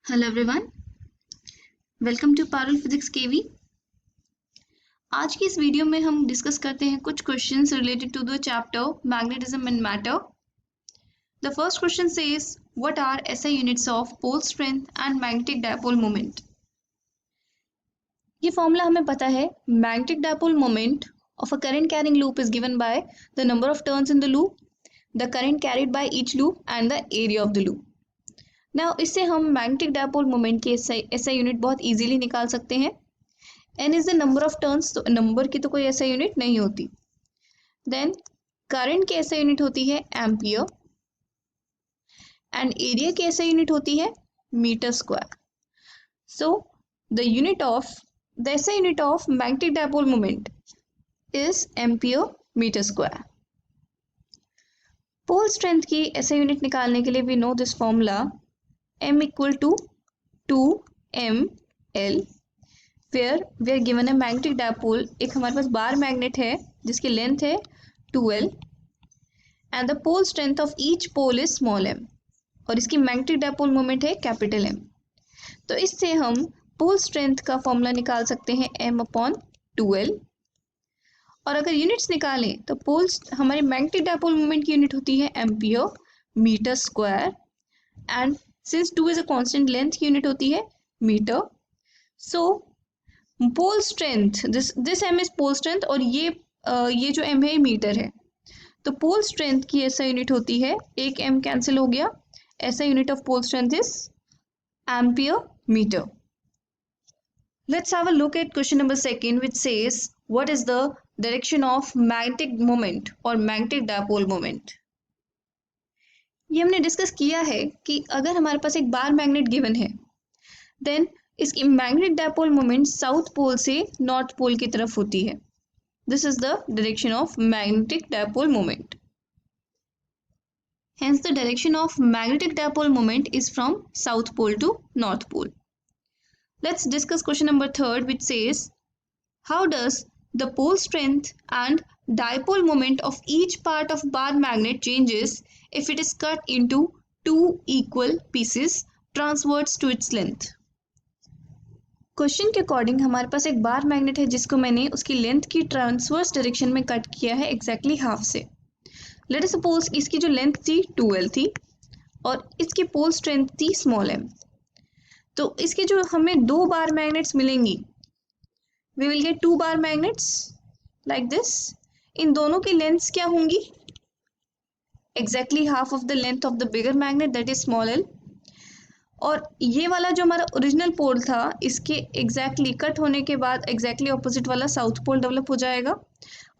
Hello everyone, welcome to Parul physics KV. आज की इस वीडियो में हम डिस्कस करते हैं कुछ questions related to the chapter magnetism and matter. The first question says what are SI units of pole strength and magnetic dipole moment. ये formula हमें पता है। Magnetic dipole moment of a current carrying loop is given by the number of turns in the loop, the current carried by each loop and the area of the loop. Now इससे हम magnetic dipole moment की SI unit बहुत easily निकाल सकते हैं। n is the number of turns, तो number की तो कोई एसआई यूनिट नहीं होती। देन करंट की एसआई यूनिट होती है एम्पियर एंड एरिया की एसआई यूनिट होती है metre square. So the SI unit of magnetic dipole moment is ampere metre square. Pole strength की एसआई यूनिट निकालने के लिए we know this formula m equal to 2ml where we are given a magnetic dipole। एक हमारे पास bar magnet है जिसकी length है 2l and the pole strength of each pole is small m और इसकी मैग्नेटिक डायपोल मोमेंट है capital M। तो इससे हम पोल स्ट्रेंथ का फॉर्मूला निकाल सकते हैं m/2l। और अगर यूनिट्स निकालें तो पोल्स हमारे मैग्नेटिक डायपोल मोमेंट की यूनिट होती है ampere metre square and since 2 is a constant length की यूनिट होती है metre. So pole strength this m is pole strength और ये जो m है मीटर है। तो पोल स्ट्रेंथ की ऐसा यूनिट होती है, एक m कैंसिल हो गया, ऐसा unit of pole strength is ampere metre. Let's have a look at question number second which says what is the direction of magnetic moment और मैग्नेटिक डायपोल मोमेंट। ये हमने डिस्कस किया है कि अगर हमारे पास एक बार मैग्नेट गिवन है देन इसकी magnetic dipole moment south pole से नॉर्थ पोल की तरफ होती है। This is the direction of magnetic dipole moment. Hence the direction of magnetic dipole moment is from south pole to north pole. Let's discuss question number 3 which says how does the pole strength and dipole moment of each part of bar magnet changes if it is cut into two equal pieces transverse to its length। Question के according हमारे पास एक bar magnet है जिसको मैंने उसकी length की transverse direction में कट किया है एग्जैक्टली हाफ से। लेट अस सपोज इसकी जो लेंथ थी 2l थी और इसकी पोल स्ट्रेंथ थी स्मॉल m। तो इसके जो हमें दो बार मैग्नेट्स मिलेंगी, we will get two bar magnets like this. इन दोनों की लेंथ्स क्या होंगी, exactly half of the length of the bigger magnet that is small l। और ये वाला जो हमारा ओरिजिनल पोल था इसके एग्जैक्टली कट होने के बाद एग्जैक्टली ऑपोजिट वाला साउथ पोल डेवलप हो जाएगा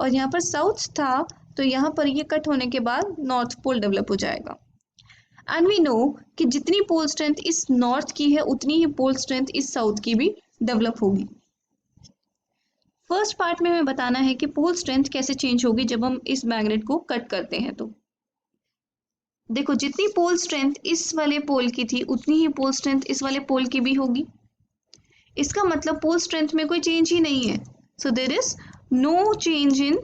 और यहाँ पर साउथ था तो यहाँ पर ये कट होने के बाद नॉर्थ पोल डेवलप हो जाएगा। एंड वी नो कि जितनी पोल स्ट्रेंथ इस नॉर्थ की है उतनी ही पोल स्ट्रेंथ इस साउथ की भी डेवलप होगी। फर्स्ट पार्ट में हमें बताना है कि पोल स्ट्रेंथ कैसे चेंज होगी जब हम इस मैग्नेट को कट करते हैं। तो देखो जितनी पोल स्ट्रेंथ इस वाले पोल की थी उतनी ही पोल स्ट्रेंथ इस वाले पोल की भी होगी। इसका मतलब पोल स्ट्रेंथ में कोई चेंज ही नहीं है। So there is no change in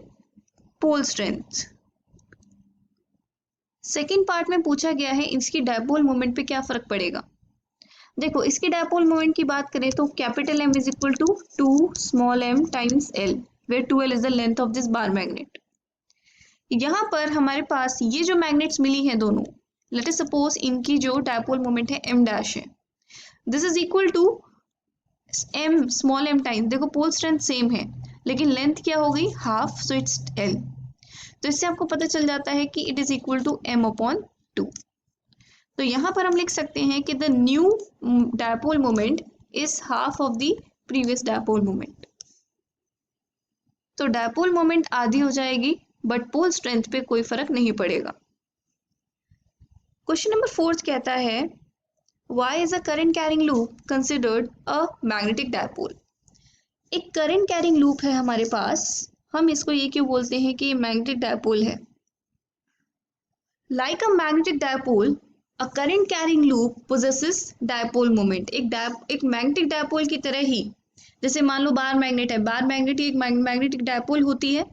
pole strength. Second part में पूछा गया है इसकी डायपोल मोमेंट पे क्या फर्क पड़ेगा। देखो इसकी डायपोल मोमेंट की बात करें तो capital M is equal to 2 small m times l where 2l is the length of this bar magnet. यहाँ पर हमारे पास ये जो मैग्नेट्स मिली हैं दोनों, लेट अस सपोज इनकी जो डायपोल मोमेंट है m डैश है, this is equal to m small m times, देखो पोल स्ट्रेंथ सेम है लेकिन लेंथ क्या हो गई हाफ, सो इट्स l। तो इससे आपको पता चल जाता है कि it is equal to m/2। तो यहाँ पर हम लिख सकते हैं कि the new dipole moment is half of the previous dipole moment. तो डायपोल मोमेंट आधी हो जाएगी बट पोल स्ट्रेंथ पे कोई फर्क नहीं पड़ेगा। क्वेश्चन नंबर 4 कहता है why is a current carrying loop considered a magnetic dipole. एक करंट कैरिंग लूप है हमारे पास, हम इसको ये क्यों बोलते हैं कि ये मैग्नेटिक डायपोल है। लाइक अ मैग्नेटिक डायपोल अ current carrying loop possesses dipole moment. एक मैग्नेटिक डायपोल की तरह ही, जैसे मान लो बार मैग्नेट है, बार मैग्नेट एक मैग्नेटिक डायपोल होती है,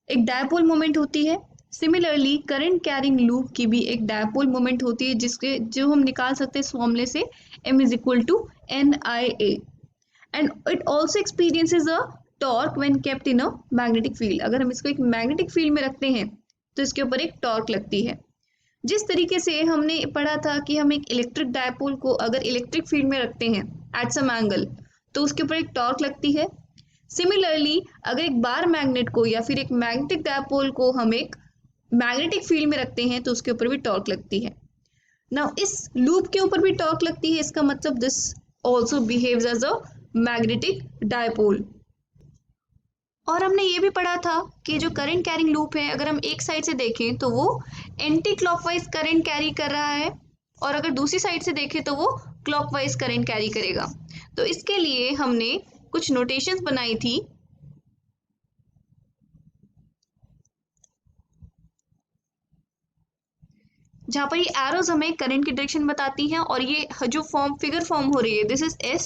एक डायपोल मोमेंट होती है सिमिलरली करंट कैरिंग लूप की भी एक डायपोल मोमेंट होती है, जिसके जो हम निकाल सकते हैं इस फॉर्मूले से, m is equal to NIA, and it also experiences a torque when kept in a magnetic field. अगर हम इसको एक मैग्नेटिक फील्ड में रखते हैं तो इसके ऊपर एक टॉर्क लगती है। जिस तरीके से हमने पढ़ा था कि हम एक इलेक्ट्रिक डायपोल को अगर इलेक्ट्रिक फील्ड में रखते हैं एट सम एंगल तो उसके ऊपर एक टॉर्क लगती है, सिमिलरली अगर एक बार मैग्नेट को या फिर एक मैग्नेटिक डायपोल को हम एक मैग्नेटिक फील्ड में रखते हैं तो उसके ऊपर भी टॉर्क लगती है। नाउ इस लूप के ऊपर भी टॉर्क लगती है, इसका मतलब this also behaves as a magnetic dipole. और हमने ये भी पढ़ा था कि जो करंट कैरिंग लूप है, अगर हम एक साइड से देखें तो वो एंटी क्लॉकवाइज करंट कैरी कर रहा है, और अगर दूसरी साइड से देखें तो वो क्लॉकवाइज करंट कैरी करेगा। तो इसके लिए हमने कुछ नोटेशंस बनाई थी। जहाँ पर ये एरोज हमें करंट की डायरेक्शन बताती हैं, और ये जो फिगर फॉर्म हो रही है दिस इज S,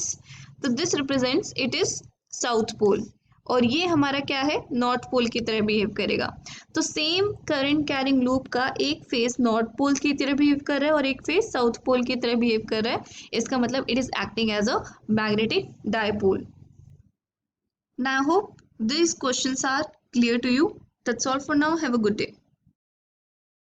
तो this represents it is south pole, और ये हमारा क्या है, नॉर्थ पोल की तरह बिहेव करेगा। तो सेम करंट कैरिंग लूप का एक फेस नॉर्थ पोल की तरह बिहेव कर रहा है और एक फेस साउथ पोल की तरह बिहेव कर रहा है। इसका मतलब it is acting as a magnetic dipole. Now I hope these questions are clear to you. That's all for now. Have a good day.